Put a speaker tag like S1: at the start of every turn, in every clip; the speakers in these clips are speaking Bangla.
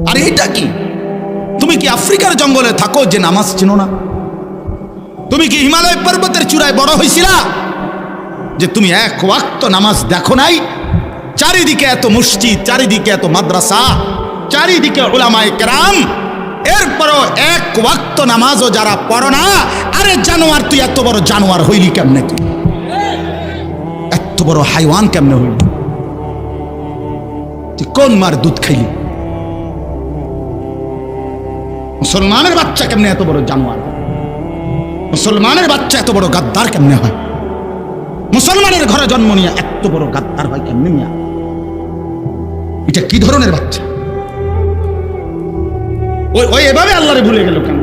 S1: আর এটা কি? তুমি কি আফ্রিকার জঙ্গলে থাকো যে নামাজ চিনো না? তুমি কি হিমালয় পর্বতের চূড়ায় বড় হয়েছিলা যে তুমি এক ওয়াক্ত নামাজ দেখো নাই? চারিদিকে এত মসজিদ, চারিদিকে এত মাদ্রাসা, চারিদিকে উলামায়ে কেরাম, এরপরও এক ওয়াক্ত নামাজও যারা পড়ো না। আরে জানোয়ার, তুই এত বড় জানোয়ার হইলি কেমনে? তুই এত বড় হাইওয়ান কেমনে হইলি? তুই কোন মার দুধ খাইলি? মুসলমানের বাচ্চা কেমনে এত বড় জানোয়ার? মুসলমানের বাচ্চা এত বড় গাদ্দার কেমনে হয়? মুসলমানের ঘরে জন্ম নিয়ে এত বড় গাদ্দার হয় কেমনে মিয়া? এটা কি ধরনের বাচ্চা? ওই এভাবে আল্লাহরে ভুলে গেল কেন?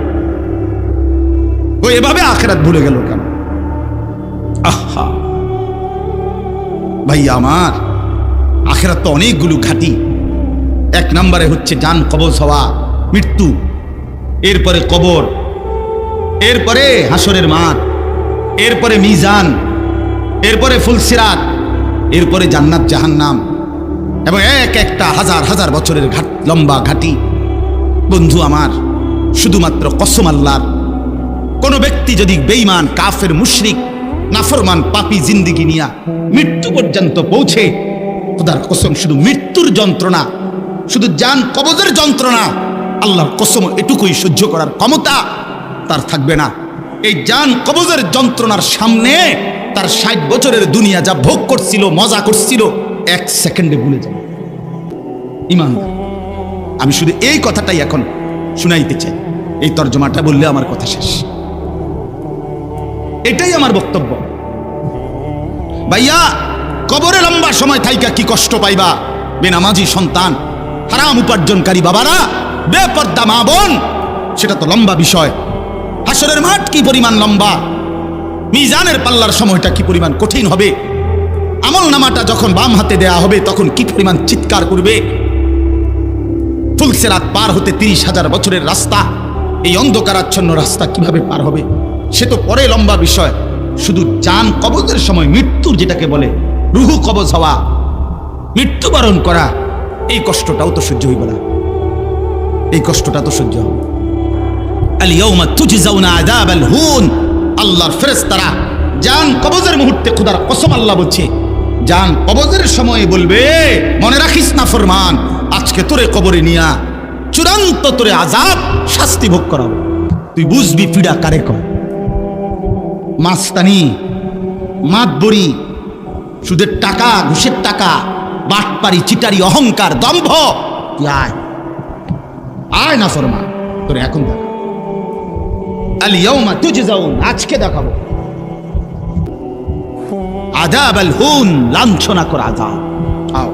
S1: ওই এভাবে আখিরাত ভুলে গেল কেন? আহা ভাইয়া আমার, আখিরাত তো অনেকগুলো ঘাটি। এক নম্বরে হচ্ছে জান কবজ হওয়া, মৃত্যু, এরপরে কবর, এরপরে হাসরের মাঠ, এরপরে মিজান, এরপরে ফুলসিরাত, এরপরে জান্নাত জাহান্নাম, এবং এক একটা হাজার হাজার বছরের লম্বা ঘাটি। বন্ধু আমার, শুধুমাত্র কসম আল্লাহর, কোন ব্যক্তি যদি বেঈমান, কাফের, মুশরিক, নাফরমান, পাপী জিন্দেগি নিয়া মৃত্যু পর্যন্ত পৌঁছে, খোদার কসম শুধু মৃত্যুর যন্ত্রণা, শুধু জান কবজের যন্ত্রণা, আল্লাহর কসম এটুকুই সহ্য করার ক্ষমতা তার থাকবে না। এই জান কবজের যন্ত্রণার সামনে তার 60 বছরের দুনিয়া যা ভোগ করছিল, মজা করছিল, এক সেকেন্ডে ভুলে যাবে। ইমান, আমি শুধু এই কথাটাই এখন শুনাইতে চাই। এই তর্জমাটা বললে আমার কথা শেষ। এটাই আমার বক্তব্য। ভাইয়া, কবরে লম্বা সময় থাইকা কি কষ্ট পাইবা? বেনামাজি সন্তান, হারাম উপার্জনকারী বাবারা, বেপর্দা মা বোন, সেটা তো লম্বা বিষয়। হাসরের মাঠ কি পরিমাণ লম্বা, মিজানের পাল্লার সময়টা কি পরিমাণ কঠিন হবে, আমল নামাটা যখন বাম হাতে দেয়া হবে তখন কি পরিমাণ চিৎকার করবে। ফুলসিরাত পার হতে 30,000 বছরের রাস্তা, এই অন্ধকারাচ্ছন্ন রাস্তা কিভাবে পার হবে সে তো পরে লম্বা বিষয়। শুধু জান কবজের সময় মৃত্যুর, যেটাকে বলে রুহু কবজ হওয়া, মৃত্যুবরণ করা, এই কষ্টটাও তো সহ্য হইব না। এই কষ্টটা তো সহ্য হবে। আল ইয়াউমা তুজজাউনা আযাবাল হুন, আল্লাহর ফেরেশতারা জান কবজের মুহূর্তে, খোদার কসম আল্লাহ বলছে, জান কবজের সময় বলবে, মনে রাখিস না ফরমান, আজকে তোরে কবরে নিয়া চূড়ান্ত তোরে আযাব, শাস্তি ভোগ করাবো। তুই বুঝবি পীড়া কারে কয়। মাস্তানি, মাতবরি, সুদের টাকা, ঘুষের টাকা, বাটপারি, চিটারি, অহংকার, দম্ভ, তুই আয়, আয় না ফরমান, তোরে এখন দেখা। আল ইয়াউমা তুজজাউন, আজকে দেখাবো আযাবাল হুন, লাঞ্ছনা কর আযাব। আও,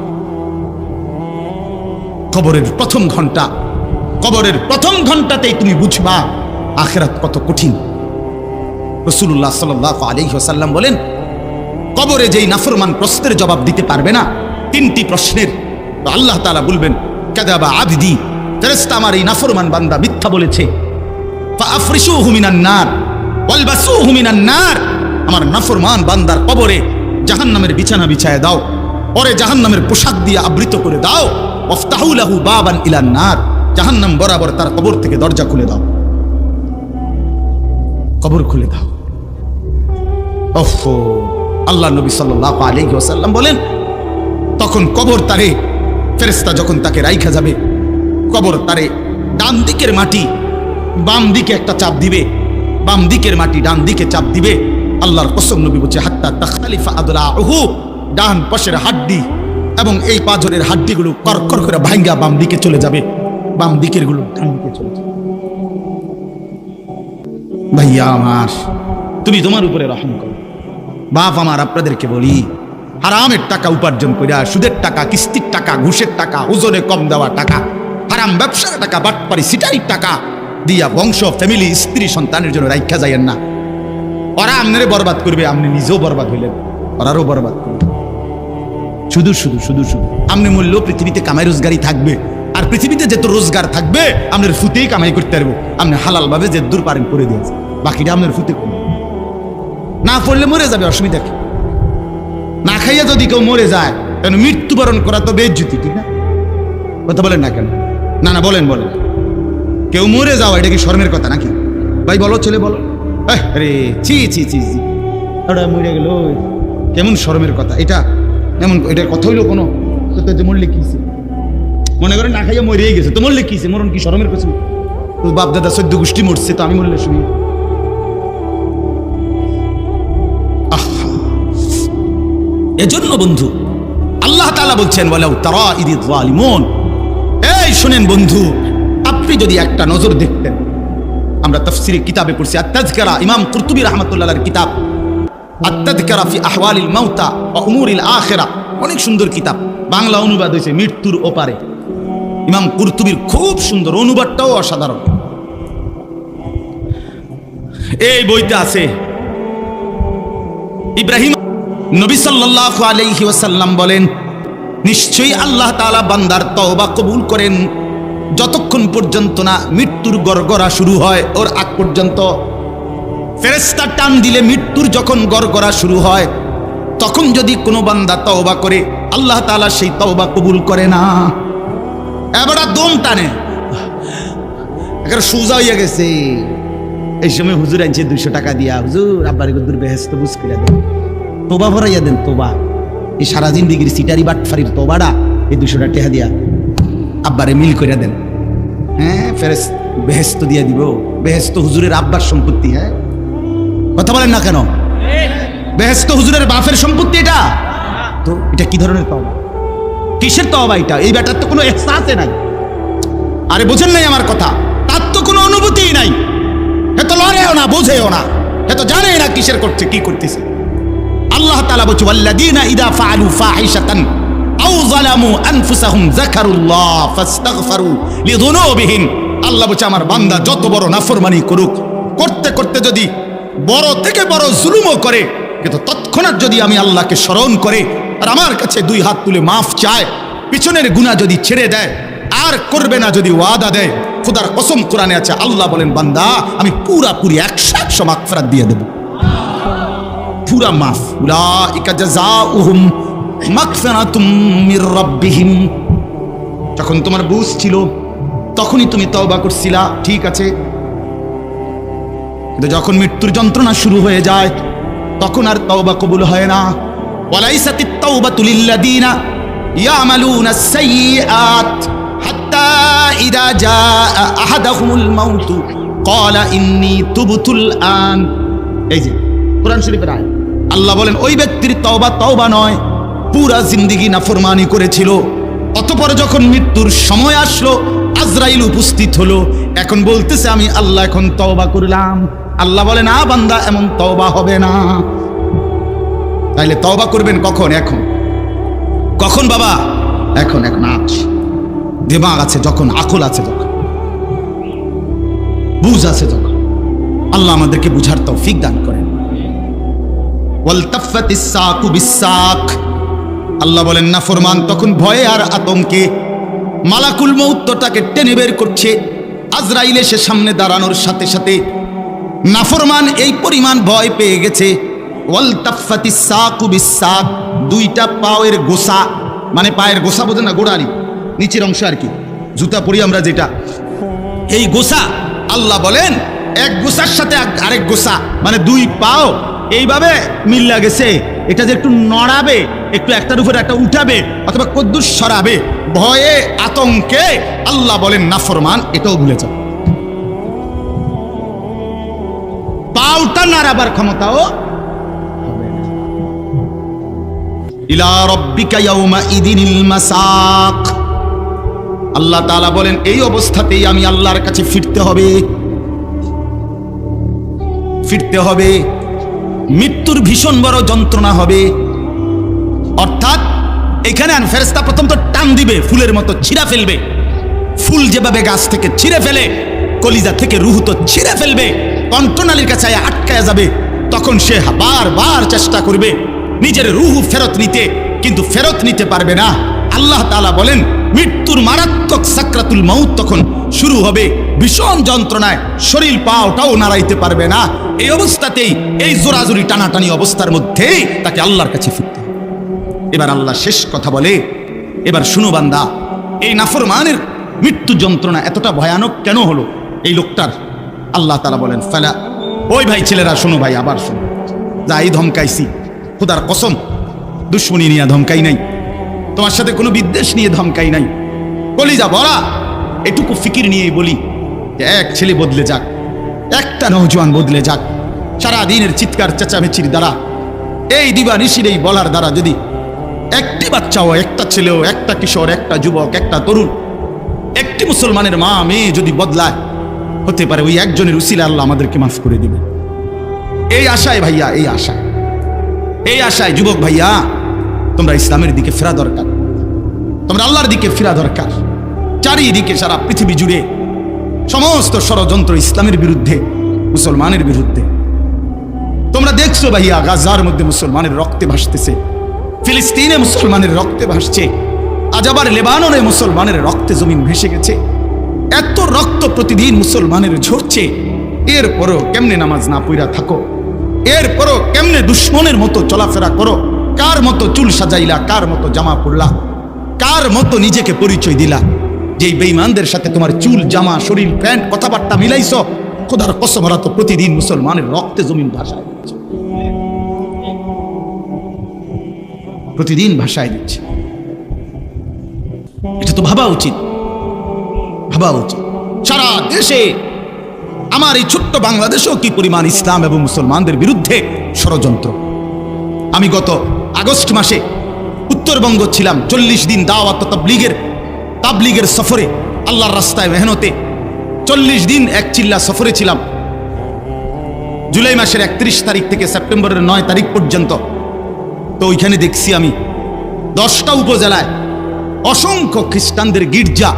S1: কবরের প্রথম ঘন্টা, কবরের প্রথম ঘন্টাতেই তুমি বুঝবা আখিরাত কত কঠিন। রাসূলুল্লাহ সাল্লাল্লাহু আলাইহি ওয়াসাল্লাম বলেন, কবরে যেই নাফরমান প্রশ্নের জবাব দিতে পারবে না, 3টি প্রশ্নের, তো আল্লাহ তাআলা বলবেন, কাযাবা আবদি, ফেরেশতা আমার এই নাফরমান বান্দা মিথ্যা বলেছে। ফাআফরিশুহু মিনান নার ওয়ালবাসুহু মিনান নার, আমার নাফরমান বান্দার কবরে জাহান্নামের বিছানা বিছায় দাও, পরে জাহান্নামের পোশাক দিয়ে আবৃত করে দাও। ওয়াফতাহু লাহু বাবান ইলান নার, জাহান্নাম বরাবর তার কবর থেকে দরজা খুলে দাও, কবর খুলে দাও। ওফো, আল্লাহ নবী সাল্লাল্লাহু আলাইহি ওয়াসাল্লাম বলেন, তখন কবর তারে, ফেরেশতা যখন তাকে রাইখা যাবে, কবর তারে ডান দিকের মাটি বাম দিকে একটা চাপ দিবে, বাম দিকের মাটি ডান দিকে চাপ দিবে। আল্লাহর কসম, নবী বলছে, হাত্তা তাখতালিফা আদলাউহু, ডান পাশের হাড্ডি এবং এই পাঁজরের হাড্ডিগুলো করকর করে ভাঙ্গা বাম দিকে চলে যাবে, বাম দিকের গুলো ডান দিকে চলে যাবে। ভাইয়া আমার, তুমি তোমার উপরে রহম করো। বাপ আমার, আপনাদেরকে বলি, হারামের টাকা উপার্জন করিয়া, সুদের টাকা, কিস্তির টাকা, ঘুষের টাকা, ওজনে কম দেওয়া টাকা, হারাম ব্যবসার টাকা, বাটপারি, সিটারির টাকা দিয়া বংশ, ফ্যামিলি, স্ত্রী, সন্তানের জন্য রাইখা যাইয়েন না। ওরা আমনেরে বরবাদ করবে, আপনি নিজেও বরবাদ হইলেন, ওরারও বরবাদ করবে। শুধু শুধু শুধু শুধু আপনি মূল্য পৃথিবীতে কামাই রোজগারই থাকবে, আর পৃথিবীতে যেত রোজগার থাকবে আপনার ফুতেই কামাই করতে পারবো। আপনি হালাল ভাবে যে দূর পারেন করে দিয়েছে, বাকিটা আপনার ফুতে করবে। না পড়লে মরে যাবে, অসুবিধা কি? না খাইয়া যদি কেউ মরে যায়, কেন মৃত্যুবরণ করা তো বেজ্জতি, ঠিক না? কথা বলেন না কেন? না না, বলেন বলেন, কেউ মরে যাওয়া এটা কি শরমের কথা নাকি? ভাই বলো, ছেলে বলো। আরে ছি ছি ছি ছি, ওটা মরে গেল, কেমন শরমের কথা এটা? এমন এটার কথা হইলো কোনো? তো মরলে কি মনে করেন না খাইয়া মরেই গেছে, তো মরলে কি মরণ কি শরমের কথা? তো বাপ দাদা 14 গোষ্ঠী মরছে, তো আমি মরলে শুনি? এজন্য বন্ধু আল্লাহ তাআলা বলছেন ওয়ালাউ তারা ইদিয যালিমুন, এই শুনেন বন্ধু, আপনি যদি একটা নজর দেখতেন, আমরা তাফসীরে কিতাবে পড়ছি আত-তাযকিরা, ইমাম কুরতুবী রাহমাতুল্লাহ আলাইহির কিতাব আত-তাযকিরা ফি আহওয়ালিল মাউতা ওয়া উমুরিল আখিরা, অনেক সুন্দর কিতাব, বাংলা অনুবাদ হয়েছে মৃত্যুর ওপারে। ইমাম কুরতুবীর খুব সুন্দর, অনুবাদটাও অসাধারণ। এই বইতে আছে ইব্রাহিম নবী সাল্লাল্লাহু আলাইহি ওয়াসাল্লাম বলেন, নিশ্চয়ই আল্লাহ তাআলা বান্দার তওবা কবুল করেন যতক্ষণ পর্যন্ত না মৃত্যুর গড়গড়া শুরু হয়, ওর আগ পর্যন্ত। ফেরেশতা টান দিলে মৃত্যুর যখন গড়গড়া শুরু হয়, তখন যদি কোনো বান্দা তওবা করে, আল্লাহ তাআলা সেই তওবা কবুল করে না। এবার দম টানে, এবার সোজা হইয়া গেছে। এই সময় হুজুর আনছে 200 টাকা দিয়া, হুজুর আব্বার গুদুর বেহেশত বুঝ করে দেন, তোবা ভরাইয়া দেন, তোবা। এই সারা জিন্দেগির সিটারি বাটফারির তোবাটা এই 200 টাকা দিয়া আব্বারে মিল করে দেন। হ্যাঁ, ফেরেশত বেহেশত দিয়া দিব। বেহেশত হুজুরের আব্বার সম্পত্তি। হ্যাঁ, কথা বলেন না কেন? বেহেশত হুজুরের বাপের সম্পত্তি। এটা তো এটা কি ধরনের তওবা? কিসের তওবা এটা? এই ব্যাটার তো কোনো ইহসাসই নাই। আরে বোঝেন নাই আমার কথা? তার তো কোনো অনুভূতিই নাই, হে তো লড়েও না, বোঝেও না, হে তো জানেই না কিসের করছে, কি করতেছে। আল্লাহ তাআলা বলছে ওয়াল্লাযীনা ইযা ফাআলু ফাহিশাতান আও যালামু আনফুসাহুম যাকারুল্লাহ ফাস্তাগফারু লিযুনুবিহিম। আল্লাহ বলছে আমার বান্দা যত বড় নাফরমানি করুক, করতে করতে যদি বড় থেকে বড় জুলুমও করে, কিন্তু তৎক্ষণাৎ যদি আমি আল্লাহকে স্মরণ করে আর আমার কাছে 2 হাত তুলে মাফ চায়, পিছনের গুনাহ যদি ছেড়ে দেয় আর করবে না যদি ওয়াদা দেয়, খোদার কসম কোরআনে আছে, আল্লাহ বলেন বান্দা আমি পুরাপুরি 100% মাগফিরাত দিয়ে দেব, পুরা মাফ। উলাইকা জাযাউহুম মাগফিরাতুম মির রাব্বিহিম। যখন তোমার বুঝ ছিল তখনই তুমি তওবা করছিলা, ঠিক আছে, কিন্তু যখন মৃত্যুর যন্ত্রণা শুরু হয়ে যায় তখন আর তওবা কবুল হয় না। ওয়ালাইসাতিত তাওবাতু লিল্লাযীনা ইয়ামালুনাস সাইয়্যাত হাত্তা ইযা জাআ আহাদাহুমুল মাউত ক্বালা ইন্নী তুবতুল আন। এই যে কোরআন শরীফের আয়াত, আল্লাহ বলেন ওই ব্যক্তির তওবা তওবা নয়, পুরা জিন্দেগি নাফরমানি করেছিল, অতঃপর যখন মৃত্যুর সময় আসলো, আজরাইল উপস্থিত হলো, এখন বলতেছে আমি আল্লাহ এখন তওবা করলাম। আল্লাহ বলে না বান্দা, এমন তওবা হবে না। তাইলে তওবা করবেন কখন? এখন। কখন বাবা? এখন। এখন আছে, দিমাগ আছে যখন, আকল আছে যখন, বুঝ আছে যখন। আল্লাহ আমাদেরকে বুঝার তৌফিক দান করেন। ওয়ালতাফাতিস সাকু বিসাক, আল্লাহ বলেন নাফরমান তখন ভয়ে আর আতঙ্কে মালাকুল মউত তাকে টেনে বের করছে। আজরাইল এসে সামনে দাঁড়ানোর সাথে সাথে নাফরমান এই পরিমাণ ভয় পেয়ে গেছে। ওয়ালতাফাতিস সাকু বিসাক, 2টা পায়ের গোসা, মানে পায়ের গোসা বোঝেন না, গোড়ালি নিচের অংশ আর কি, জুতা পরি আমরা যেটা, এই গোসা আল্লাহ বলেন এক গোসার সাথে আরেক গোসা, মানে 2 পাও এইভাবে মিল্লা গেছে। এটা যে একটু নড়াবে, একটু একটার উপরে একটা উঠাবে অথবা কদ্দুস সরাবে, ভয়ে আতঙ্কে আল্লাহ বলেন নাফরমান এটাও ভুলে যাও। পাউটা নাড়াবার ক্ষমতাও হবে না। ইলা রাব্বিকা ইয়াউমা ইদিনিল মাসাক, আল্লাহ তাআলা বলেন এই অবস্থাতেই আমি আল্লাহর কাছে ফিরতে হবে, ফিরতে হবে। মৃত্যুর ভীষণ বড় যন্ত্রণা হবে। অর্থাৎ এখানে ফেরেশতা প্রথম তো টান দিবে, ফুলের মতো ছিঁড়া ফেলবে। ফুল যেভাবে গাছ থেকে ছিঁড়ে ফেলে, কলিজা থেকে রুহ তো ছিঁড়ে ফেলবে, কণ্ঠনালীর কাছে আটকায়া যাবে। তখন সে বারবার চেষ্টা করবে নিজের রুহ ফেরত নিতে, কিন্তু ফেরত নিতে পারবে না। আল্লাহ তাআলা বলেন মৃত্যুর মারাত্মক সাকরাতুল মাউত তখন শুরু হবে, ভীষণ যন্ত্রণায় শরীর পাওটাও নাড়াইতে পারবে না। এই অবস্থাতেই, এই জোরাজুরি টানাটানি অবস্থার মধ্যেই তাকে আল্লাহর কাছে ফিরতে হবে। এবার আল্লাহ শেষ কথা বলে, এবার শুনো বান্দা, এই নাফরমানের মৃত্যু যন্ত্রণা এতটা ভয়ানক কেন হলো এই লোকটার? আল্লাহ তাআলা বলেন ফালা, ওই ভাই ছেলেরা শোনো ভাই, আবার শোনো, যাই ধমকাইছি খোদার কসম দুশ্মনী নিয়ে ধমকাই নাই, তোমার সাথে কোনো বিদ্বেষ নিয়ে ধমকাই নাই, কলিজা বলা এটুকু ফিকির নিয়েই বলি যে এক ছেলে বদলে যাক, একটা নওজোয়ান বদলে যাক, সারা দিনের চিৎকার চেঁচামেচির দ্বারা, এই দিবানিশির এই বলার দ্বারা যদি একটি বাচ্চাও, একটা ছেলেও, একটা কিশোর, একটা যুবক, একটা তরুণ, একটি মুসলমানের মা মেয়ে যদি বদলায়, হতে পারে ওই একজনের উসিলা আল্লাহ আমাদেরকে মাফ করে দিবে। এই আশায় ভাইয়া, এই আশায় যুবক ভাইয়া, তোমরা ইসলামের দিকে ফেরা দরকার, তোমরা আল্লাহর দিকে ফেরা দরকার। চারিদিকে সারা পৃথিবী জুড়ে সমস্ত ষড়যন্ত্র ইসলামের বিরুদ্ধে, মুসলমানের বিরুদ্ধে। তোমরা দেখছো ভাইয়া, গাজার মধ্যে মুসলমানের রক্তে ভাসতেছে, ফিলিস্তিনে মুসলমানের রক্তে ভাসছে, আজ আবার লেবাননে মুসলমানের রক্তে জমিন ভেসে গেছে। এত রক্ত প্রতিদিন মুসলমানের ঝরছে, এরপরও কেমনে নামাজ না পড়া থাকো, এরপরও কেমনে দুশ্মনের মতো চলাফেরা করো, কার মতো চুল সাজাইলা, কার মতো জামা পড়লা, কার মতো নিজেকে পরিচয় দিলা, যেই বেঈমানদের সাথে তোমার চুল, জামা, শরীর, প্যান্ট, কথাবার্তা মিলাইছো, খোদার কসম ওরা তো প্রতিদিন মুসলমানের রক্তে জমিন ভাসায় দিচ্ছে, প্রতিদিন ভাসায় দিচ্ছে। এটা তো ভাবা উচিত, ভাবা উচিত। সারা দেশে, আমার এই ছোট্ট বাংলাদেশেও কি পরিমাণ ইসলাম এবং মুসলমানদের বিরুদ্ধে ষড়যন্ত্র। আমি গত আগস্ট মাসে উত্তরবঙ্গ ছিলাম, 40 দিন দাওয়াত তাবলীগের সফরে, আল্লাহর রাস্তায় মেহনতে 40 দিন এক চিল্লা সফরে ছিলাম। জুলাই মাসের 31 তারিখ থেকে সেপ্টেম্বরের 9 তারিখ পর্যন্ত। তো ওইখানে দেখছি আমি 10টা উপজেলায় অসংখ্য খ্রিস্টানদের গির্জা,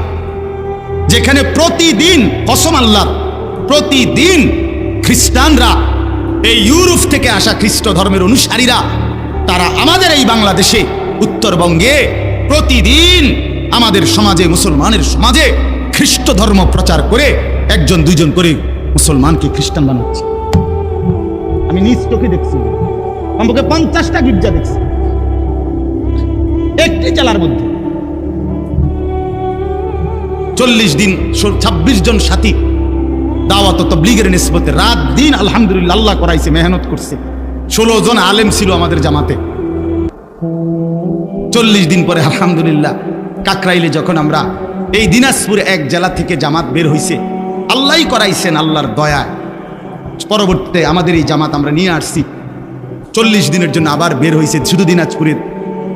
S1: যেখানে প্রতিদিন, কসম আল্লাহর, প্রতিদিন খ্রিস্টানরা, এই ইউরোপ থেকে আসা খ্রিস্ট ধর্মের অনুসারীরা, তারা আমাদের এই বাংলাদেশে, উত্তরবঙ্গে প্রতিদিন আমাদের সমাজে, মুসলমানের সমাজে খ্রিস্ট ধর্ম প্রচার করে 1জন 2জন করে মুসলমানকে খ্রিস্টান বানাচ্ছে। আমি নিজ চোখে দেখছি, আমাকে 50টা গির্জা দেখছি একটি জেলার মধ্যে। 40 দিন 26 জন সাথী দাওয়াত তাবলীগের নিসবতে রাত দিন আলহামদুলিল্লাহ আল্লাহ করাইছে, মেহনত করছে। 16 জন আলেম ছিল আমাদের জামাতে। 40 দিন পরে আলহামদুলিল্লাহ কাকরাইলে যখন আমরা, এই দিনাজপুর এক জেলা থেকে জামাত বের হইছে, আল্লাহই করাইছেন আল্লাহর দয়ায়। পরবর্তীতে আমাদের এই জামাত আমরা নিয়ে আসছি, 40 দিনের জন্য আবার বের হইছে। শুধু দিনাজপুরের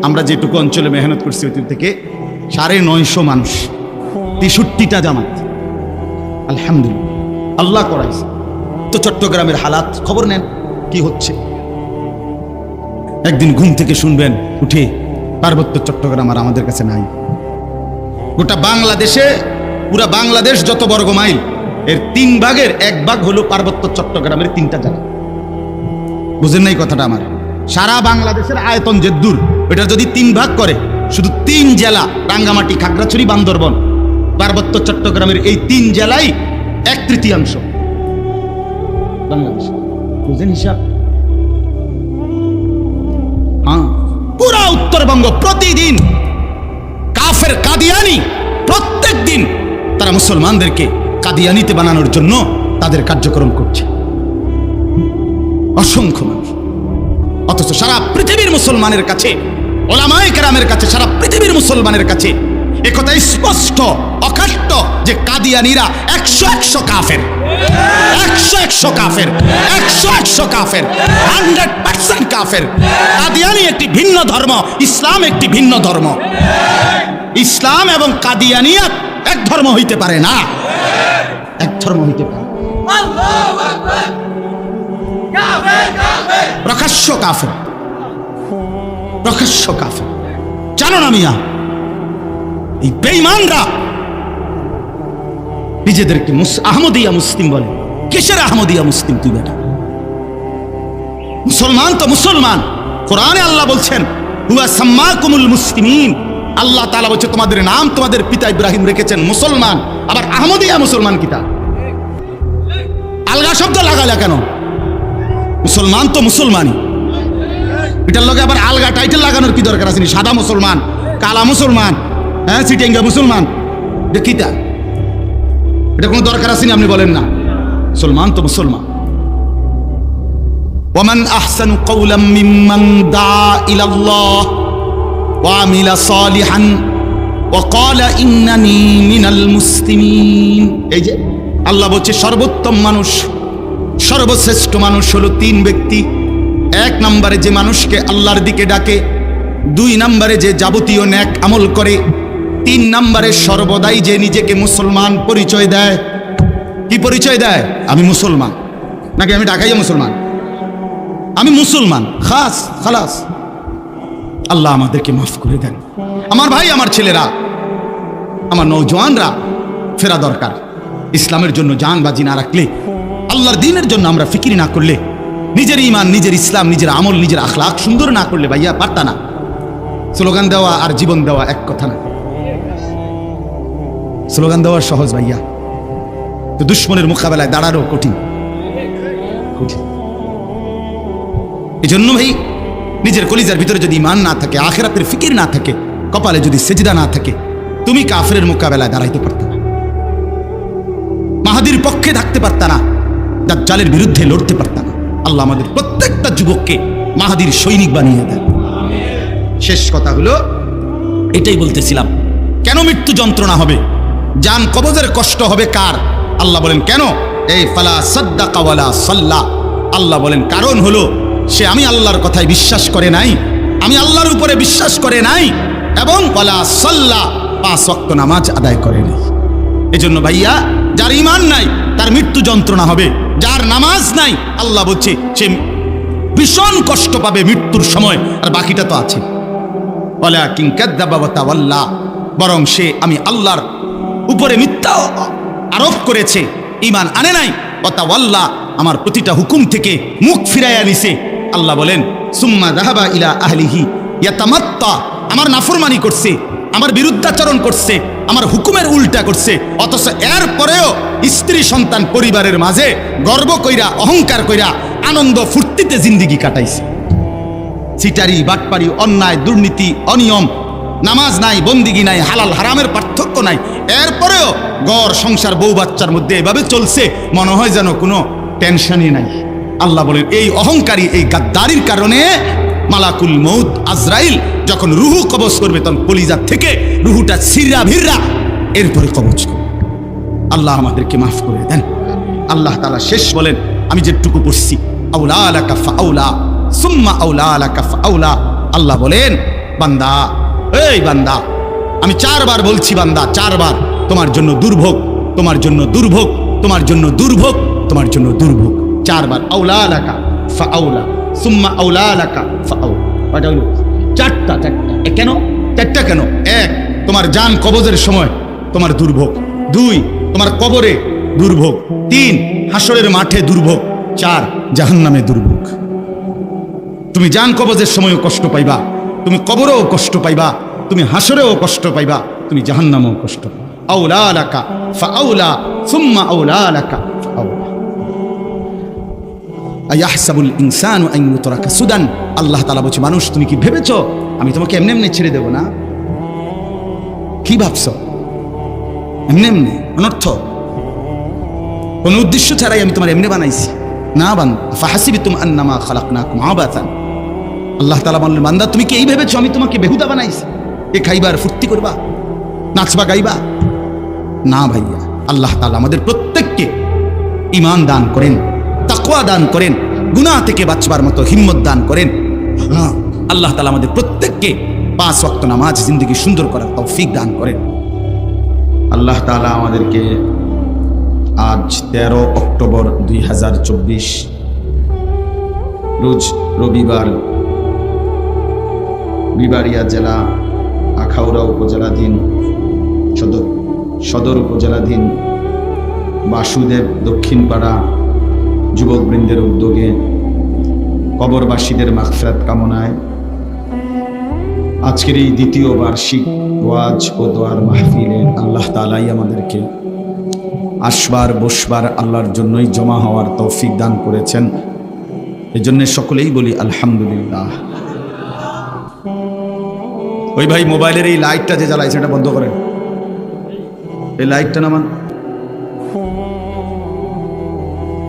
S1: আমরা যেটুকু অঞ্চলে মেহনত করছি ওই থেকে 950 মানুষ, 63টা জামাত, আলহামদুলিল্লাহ আল্লাহ করাইছে। তো চট্টগ্রামের হালাত খবর নেন কি হচ্ছে। একদিন ঘুম থেকে শুনবেন উঠে, পার্বত্য চট্টগ্রাম আর আমাদের কাছে নাই। গোটা বাংলাদেশে, পুরা বাংলাদেশ যত বর্গ মাইল, এর 3 ভাগের 1 ভাগ হলো পার্বত্য চট্টগ্রামের 3টা জেলা। বুঝেন নাই কথাটা আমার? সারা বাংলাদেশের আয়তন যে দূর, এটা যদি 3 ভাগ করে, শুধু 3 জেলা, রাঙ্গামাটি, খাগড়াছড়ি, বান্দরবন, পার্বত্য চট্টগ্রামের এই 3 জেলাই 1/3 বাংলাদেশ। বুঝেন হিসাব? হ্যাঁ, পুরা উত্তরবঙ্গ প্রতিদিন কাফের কাদিয়ানি, প্রত্যেক দিন তারা মুসলমানদেরকে কাদিয়ানিতে বানানোর জন্য তাদের কার্যক্রম করছে, অসংখ্য মানুষ। অথচ সারা পৃথিবীর মুসলমানের কাছে, ওলামায়ে কেরামের কাছে, সারা পৃথিবীর মুসলমানের কাছে একথা স্পষ্ট, অকাট্য যে কাদিয়ানিরা 100 কাফের, 100 কাফের, 100 কাফের, 100% কাফের। কাদিয়ানি একটি ভিন্ন ধর্ম, ইসলাম একটি ভিন্ন ধর্ম। ইসলাম এবং কাদিয়ানিয়াত এক ধর্ম হইতে পারে না, এক ধর্ম হইতে পারে। প্রকাশ্য কাফের, প্রকাশ্য কাফের। জানো না মিয়া, এই বেঈমানরা নিজেদেরকে আহমদিয়া মুসলিম বলে। কিসের আহমদিয়া মুসলিম তুই বেটা? মুসলমান তো মুসলমান। কোরআনে আল্লাহ বলছেন হুয়া সাম্মাকুমুল মুসলিমিন, আল্লাহ তাআলা বলছে তোমাদের নাম তোমাদের পিতা ইব্রাহিম রেখেছেন মুসলমান। আবার আহমদিয়া মুসলমান কিতা? আলগা শব্দ লাগালা কেন? মুসলমান তো মুসলমানই, এটার লগে আবার আলগা টাইটেল লাগানোর কি দরকার আছে? সাদা মুসলমান, কালা মুসলমান, হ্যাঁ, সিটেঙ্গা মুসলমান, দেখিতা এটা কোনো দরকার আছে না? আপনি বলেন না। মুসলমান তো মুসলমান। ওয়ামান আহসানু কাওলাম মিম্মান দাআ ইলাল্লাহ ওয়া আমিলা সালিহান ওয়া ক্বালা ইন্নানি মিনাল মুসলিমিন। এই যে আল্লাহ বলছে সর্বোত্তম মানুষ, সর্বশ্রেষ্ঠ মানুষ হলো তিন ব্যক্তি। এক নম্বরে যে মানুষকে আল্লাহর দিকে ডাকে, দুই নম্বরে যে যাবতীয় নেক আমল করে, তিন নম্বরে সর্বদাই যে নিজেকে মুসলমান পরিচয় দেয়। কি পরিচয় দেয়? আমি মুসলমান, নাকি আমি ঢাকাইয়া মুসলমান, আমি মুসলমান, খাস খালাস। আল্লাহ আমাদেরকে মাফ করে দেন। আমার ভাই, আমার ছেলেরা, আমার নওজওয়ানরা, ফেরা দরকার। ইসলামের জন্য জান বাজি না রাখলে, আল্লাহর দ্বীনের জন্য আমরা ফিকির না করলে, নিজের ঈমান, নিজের ইসলাম, নিজের আমল, নিজের আখলাক সুন্দর না করলে ভাইয়া পারতা না। স্লোগান দেওয়া আর জীবন দেওয়া এক কথা না। স্লোগান দেওয়া সহজ ভাইয়া, তো দুশ্মনের মোকাবেলায় দাঁড়ানো কঠিন। এই জন্য ভাই, নিজের কলিজার ভিতরে যদি ঈমান না থাকে, আখিরাতের ফিকির না থাকে, কপালে যদি সেজদা না থাকে, তুমি কাফেরের মোকাবেলায় দাঁড়াইতে পারত না, মাহাদির পক্ষে থাকতে পারত না, দাজ্জালের বিরুদ্ধে লড়তে পারত না। আল্লাহ আমাদের প্রত্যেকটা যুবককে মাহাদির সৈনিক বানিয়ে দেন। শেষ কথা হলো এটাই বলতেছিলাম, কেন মৃত্যু যন্ত্রণা হবে, জান কবজের কষ্ট হবে কার? আল্লাহ বলেন কেন? এই ফালা সাদ্দাকা ওয়ালা সাল্লা। আল্লাহ বলেন কারণ হলো সে আমি আল্লাহর কথায় বিশ্বাস করে নাই, আমি আল্লাহর উপরে বিশ্বাস করে নাই, এবং ওয়ালা সাল্লা, 5 ওয়াক্ত নামাজ আদায় করে নাই। এজন্য ভাইয়া, যার ঈমান নাই তার মৃত্যু যন্ত্রণা হবে, যার নামাজ নাই আল্লাহ বলছে সে ভীষণ কষ্ট পাবে মৃত্যুর সময়। আর বাকিটা তো আছে, ওয়ালাকিন কাযযাবা ওয়া তাওয়াল্লা, বরং সে আমি আল্লাহর উপরে মিথ্যা আরোপ করেছে, ঈমান আনে নাই। ওয়া তাওয়াল্লা, আমার প্রতিটা হুকুম থেকে মুখ ফিরাইয়া নিছে। আল্লাহ বলেন সুম্মা যাহাবা ইলা আহলিহি ইয়াতামাত্তা, আমার নাফরমানি করছে, আমার বিরুদ্ধাচরণ করছে, আমার হুকুমের উল্টা করছে, অথচ এর পরেও স্ত্রী সন্তান পরিবারের মাঝে গর্ব কইরা, অহংকার কইরা, আনন্দ ফুর্তিতে জিন্দিগি কাটাইছে। চিটারি, বাটপারি, অন্যায়, দুর্নীতি, অনিয়ম, নামাজ নাই, বন্দিগি নাই, হালাল হারামের পার্থক্য নাই, এরপরেও ঘর সংসার বউ বাচ্চার মধ্যে এভাবে চলছে, মনে হয় যেন কোনো টেনশনই নাই। আল্লাহ বলেন এই অহংকারী, এই গাদ্দারির কারণে মালাকুল মউত আজরাইল যখন রুহু কবজ করবে, তখন কলিজার থেকে রুহুটা ছিঁড়া ভিড়া এরপরে কবজ করবে। আল্লাহ আমাদেরকে মাফ করে দেন। আল্লাহ তাআলা শেষ বলেন, আমি যেটুকু পড়ছি, আউলা লাকা ফাউলা সুম্মা আউলা লাকা ফাউলা। আল্লাহ বলেন বান্দা, এই বান্দা, আমি 4 বার বলছি বান্দা, 4 বার, তোমার জন্য দুর্ভোগ, তোমার জন্য দুর্ভোগ, তোমার জন্য দুর্ভোগ, তোমার জন্য দুর্ভোগ। 4 বার আউলা লাকা ফাউলা সুম্মা আউলা লাকা ফাউলা। কয়টা হলো? 4টা। কেন 4টা কেন? 1, তোমার জান কবজের সময় তোমার দুর্ভোগ, 2, তোমার কবরে দুর্ভোগ, 3, হাসরের মাঠে দুর্ভোগ, 4, জাহান্নামে দুর্ভোগ। তুমি জান কবজের সময়ও কষ্ট পাইবা, তুমি কবরেও কষ্ট পাইবা, তুমি হাসরেও কষ্ট পাইবা, তুমি জাহান্নামেও কষ্ট পাইবা। আউলা লাকা ফাউলা সুম্মা আউলা লাকা ফাউলা। আয়াহসাবুল ইনসানু আন ইউতরাকা সুদান। আল্লাহ তাআলা বলছে, মানুষ তুমি কি ভেবেছো আমি তোমাকে এমনি এমনি ছেড়ে দেব না? কি ভাবছো? এমনি এমনি অনর্থ, কোন উদ্দেশ্য ছাড়াই আমি তোমার এমনি বানাইছি না? ফাহাসিবতুম আন্নামা খালাকনাকুম আবাসান। আল্লাহ তাআলা বললেন, বান্দা তুমি কি এই ভেবেছো আমি তোমাকে বেহুদা বানাইছি, এ খাইবার ফুর্তি করবা, নাচবা গাইবা? না ভাইয়া, আল্লাহ তাআলা আমাদের প্রত্যেককে ঈমান দান করেন, তাকওয়া দান করেন, গুনাহ থেকে বাঁচবার মতো হিম্মত দান করেন। আল্লাহ তাআলা আমাদের প্রত্যেককে 5 ওয়াক্ত নামাজ জিন্দেগি সুন্দর করার তৌফিক দান করেন। আল্লাহ তাআলা আমাদেরকে আজ 13 অক্টোবর 2024 রোজ রবিবার বিবাড়িয়া জেলা আখাউড়া উপজেলাধীন সদর উপজেলাধীন বাসুদেব দক্ষিণপাড়া যুবকবৃন্দের উদ্যোগে কবরবাসীদের মাগফিরাত কামনায় আজকের এই 2য় বার্ষিক ওয়াজ ও দোয়ার মাহফিলে আল্লাহ তাআলাই আমাদেরকে আসবার বসবার আল্লাহর জন্যই জমা হওয়ার তৌফিক দান করেছেন। এই জন্য সকলেই বলি আলহামদুলিল্লাহ। ওই ভাই মোবাইলের এই লাইটটা যে জ্বালাইছে এটা বন্ধ করেন। এই লাইটটা নামান।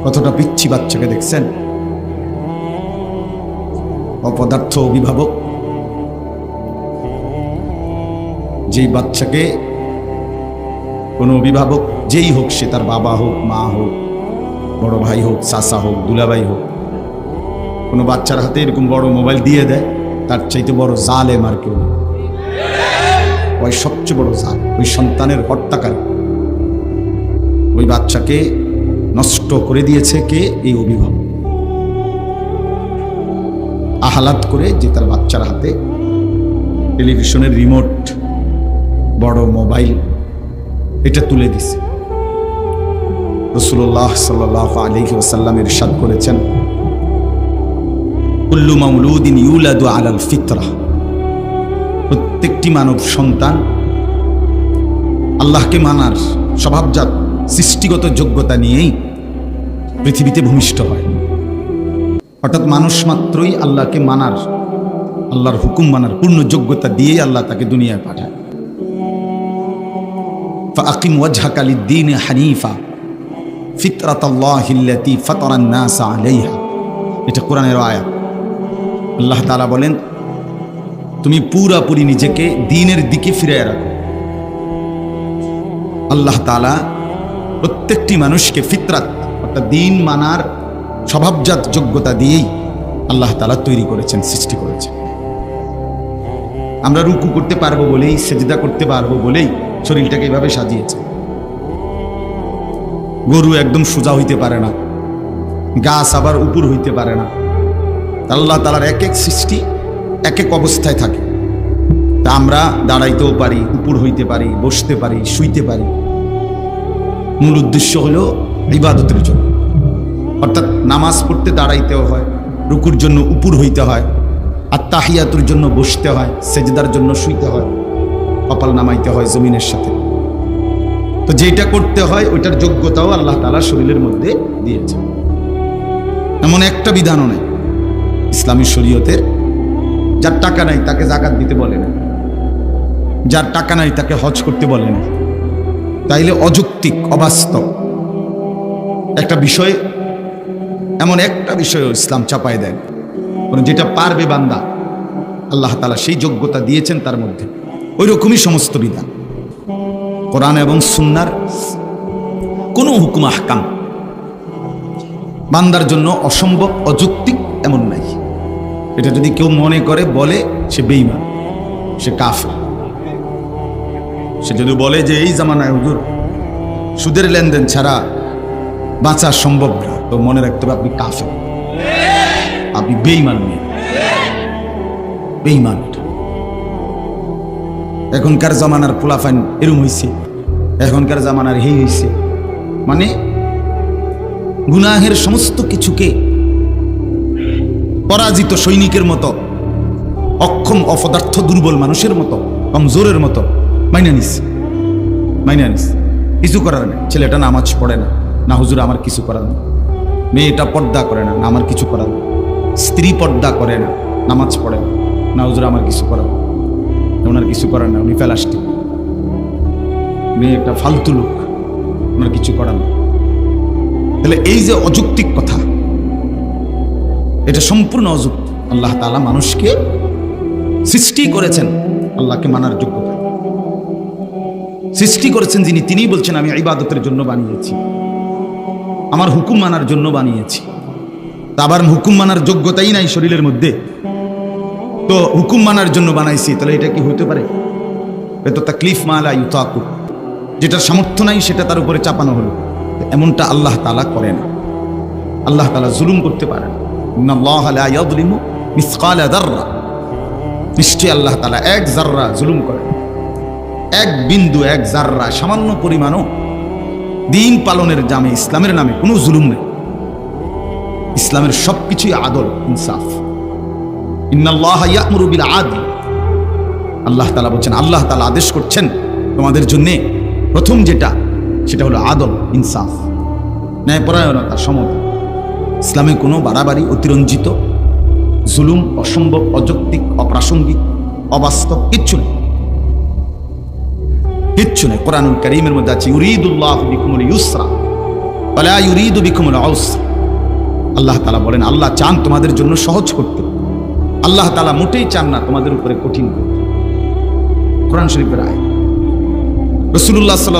S1: কতটা পিচ্ছি বাচ্চাকে দেখছেন, অপদার্থ অভিভাবক। যেই বাচ্চাকে কোনো অভিভাবক যেই হোক, সে তার বাবা হোক, মা হোক, বড় ভাই হোক, চাচা হোক, দুলাভাই হোক, কোনো বাচ্চার হাতে এরকম বড় মোবাইল দিয়ে দেয়, তার চাইতে বড় জালেম আর কেউ নেই। ওই সবচেয়ে বড় জাল, ওই সন্তানের হত্যাকারী। ওই বাচ্চাকে নষ্ট করে দিয়েছে কে? এই অভিভাবক। আহ্লাদ করে যে তার বাচ্চার হাতে টেলিভিশনের রিমোট, বড় মোবাইল এটা তুলে দিছে। রাসূলুল্লাহ সাল্লাল্লাহু আলাইহি ওয়াসাল্লাম ইরশাদ করেছেন, কুল্লু মাউলুদিন ইউলাদু আলাল ফিতরা, প্রত্যেকটি মানব সন্তান আল্লাহকে মানার স্বভাবজাত সৃষ্টিগত যোগ্যতা নিয়েই পৃথিবীতে ভূমিষ্ঠ হয়। অর্থাৎ মানুষ মাত্রই আল্লাহকে মানার, আল্লাহর হুকুম মানার পূর্ণ যোগ্যতা দিয়েই আল্লাহ তাকে দুনিয়ায় পাঠায়। ফাআকিম ওয়াজহাকা লিদ-দীনি হানিফা ফিতরাতাল্লাহিল্লাতী ফাতারান নাস আলাইহা, এটা কোরআনের আয়াত। আল্লাহ তাআলা বলেন, তুমি পুরাপুরি নিজেকে দ্বীনের দিকে ফিরিয়ে রাখো। আল্লাহ তাআলা প্রত্যেকটি মানুষকে ফিতরাত অর্থাৎ দ্বীন মানার স্বভাবজাত যোগ্যতা দিয়েই আল্লাহ তাআলা তৈরি করেছেন, সৃষ্টি করেছেন। আমরা রুকু করতে পারবো বলেই, সেজদা করতে পারবো বলেই শরীরটাকে এভাবে সাজিয়েছে। গরু একদম সোজা হইতে পারে না, গাছ আবার উপর হইতে পারে না। আল্লাহ তাআলার এক এক সৃষ্টি এক এক অবস্থায় থাকে। তা আমরা দাঁড়াইতেও পারি, উপর হইতে পারি, বসতে পারি, শুইতে পারি। মূল উদ্দেশ্য হলো ইবাদতের জন্য, অর্থাৎ নামাজ পড়তে দাঁড়াইতেও হয়, রুকুর জন্য উপর হইতে হয়, আর তাহিয়াতুর জন্য বসতে হয়, সেজদার জন্য শুইতে হয়, কপাল নামাইতে হয় জমিনের সাথে। তো যেটা করতে হয় ওইটার যোগ্যতাও আল্লাহ তাআলা শরীরের মধ্যে দিয়েছে। এমন একটা বিধানও নেই ইসলামী শরীয়তের, যার টাকা নাই তাকে যাকাত দিতে বলে না, যার টাকা নাই তাকে হজ করতে বলে না। তাইলে অযৌক্তিক, অবাস্তব একটা বিষয়, এমন একটা বিষয় ইসলাম চাপায় দেয়, যেটা পারবে বান্দা, আল্লাহ তাআলা সেই যোগ্যতা দিয়েছেন তার মধ্যে। ওই রকমই সমস্ত বিধান কোরআন এবং সুন্নাহর কোনো হুকুম আহকাম বান্দার জন্য অসম্ভব, অযৌক্তিক এমন নাই। এটা যদি কেউ মনে করে বলে, সে বেঈমান, সে কাফের। সে যদি বলে যে এই জামানায় হুজুর সুদের লেনদেন ছাড়া বাঁচা সম্ভব না, তো মনে রাখতে হবে আপনি কাফের, আপনি বেঈমান, বেঈমান। এখনকার জামানার পোলাফাইন এরম হয়েছে, এখনকার জামানার হেই হয়েছে, মানে গুনাহের সমস্ত কিছুকে পরাজিত সৈনিকের মতো, অক্ষম, অপদার্থ, দুর্বল মানুষের মতো, কমজোরের মতো মাইনা নিস, কিছু করার নেই। ছেলেটা নামাজ পড়ে না, না হুজুর আমার কিছু করার নেই। মেয়েটা পর্দা করে না, না আমার কিছু করার নেই। স্ত্রী পর্দা করে না, নামাজ পড়ে না, না হুজুর আমার কিছু করার নেই, ওনার কিছু করার না, উনি প্লাস্টিক। মেয়ে একটা ফালতু লোক, ওনার কিছু করার নেই। তাহলে এই যে অযৌক্তিক কথা, এটা সম্পূর্ণ অযৌক্তিক। আল্লাহ তাআলা মানুষকে সৃষ্টি করেছেন আল্লাহকে মানার যোগ্যতা, সৃষ্টি করেছেন যিনি, তিনিই বলছেন আমি ইবাদতের জন্য বানিয়েছি, আমার হুকুম মানার জন্য বানিয়েছি। তা আবার হুকুম মানার যোগ্যতাই নাই শরীরের মধ্যে, তো হুকুম মানার জন্য বানাইছি, তাহলে এটা কি হইতে পারে? এটা তাকলিফ মা লা ইউতাকু, যেটার সামর্থ্য নাই সেটা তার উপরে চাপানো হলো। এমনটা আল্লাহ তাআলা করে না। আল্লাহ তাআলা জুলুম করতে পারে না। ইন্নাল্লাহা লা ইয়াযলিমু মিসকালা যাররা, নিশ্চয়ই আল্লাহ তাআলা এক যাররা জুলুম করে, এক বিন্দু, এক যাররা, সামান্য পরিমাণও দিন পালনের নামে, ইসলামের নামে কোনো জুলুম নেই। ইসলামের সবকিছুই আদল, ইনসাফ। ইন্নাল্লাহা ইয়া'মুরু বিল আদল, আল্লাহ তাআলা বলছেন, আল্লাহ তাআলা আদেশ করছেন তোমাদের জন্য প্রথম যেটা, সেটা হলো আদল, ইনসাফ, ন্যায়পরায়ণতা, সমতা। ইসলামে কোনো বাড়াবাড়ি, অতিরঞ্জিত, জুলুম, অসম্ভব, অযৌক্তিক, অপ্রাসঙ্গিক, অবাস্তব কিচ্ছু নেই। কিচ্ছু নাই। কোরআনুল কারীমের মধ্যে আছে ইউরিদুল্লাহু বিকুমুল ইউসরা ওয়ালা ইউরিদু বিকুমুল উসরা। আল্লাহ তাআলা বলেন, আল্লাহ চান তোমাদের জন্য সহজ করতে, আল্লাহ তাআলা মোটেই চান না তোমাদের উপরে কঠিন করতে। কোরআন শরীফের আয়াত। রাসূলুল্লাহ